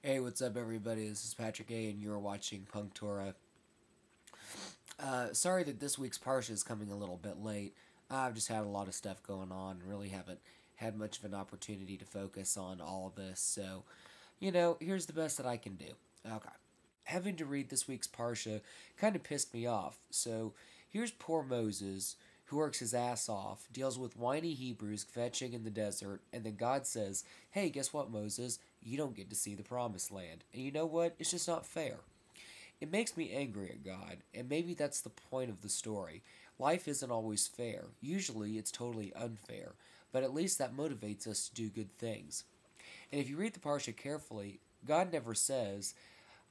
Hey, what's up, everybody? This is Patrick A, and you're watching Punk Torah. Sorry that this week's Parsha is coming a little bit late. I've just had a lot of stuff going on and really haven't had much of an opportunity to focus on all of this. So, here's the best that I can do. Okay. Having to read this week's Parsha kind of pissed me off. So, here's poor Moses, who works his ass off, deals with whiny Hebrews kvetching in the desert, and then God says, hey, guess what, Moses? You don't get to see the promised land. And you know what? It's just not fair. It makes me angry at God, and maybe that's the point of the story. Life isn't always fair. Usually it's totally unfair, but at least that motivates us to do good things. And if you read the Parsha carefully, God never says,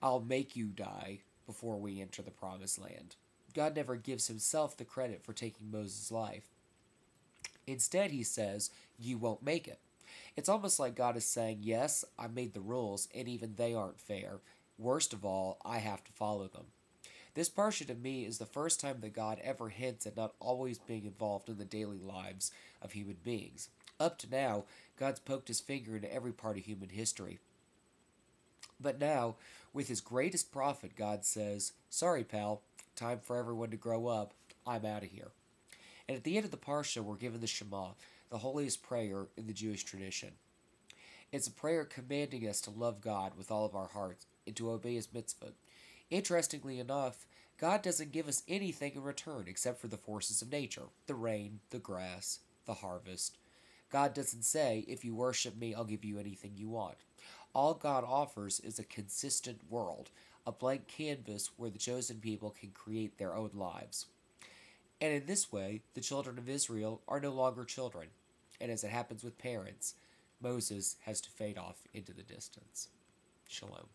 I'll make you die before we enter the promised land. God never gives himself the credit for taking Moses' life. Instead, he says, you won't make it. It's almost like God is saying, yes, I made the rules, and even they aren't fair. Worst of all, I have to follow them. This Parsha to me is the first time that God ever hints at not always being involved in the daily lives of human beings. Up to now, God's poked his finger into every part of human history. But now, with his greatest prophet, God says, sorry, pal, time for everyone to grow up. I'm out of here. And at the end of the Parsha, we're given the Shema, the holiest prayer in the Jewish tradition. It's a prayer commanding us to love God with all of our hearts and to obey his mitzvot. Interestingly enough, God doesn't give us anything in return except for the forces of nature, the rain, the grass, the harvest. God doesn't say, if you worship me, I'll give you anything you want. All God offers is a consistent world, a blank canvas where the chosen people can create their own lives. And in this way, the children of Israel are no longer children. And as it happens with parents, Moses has to fade off into the distance. Shalom.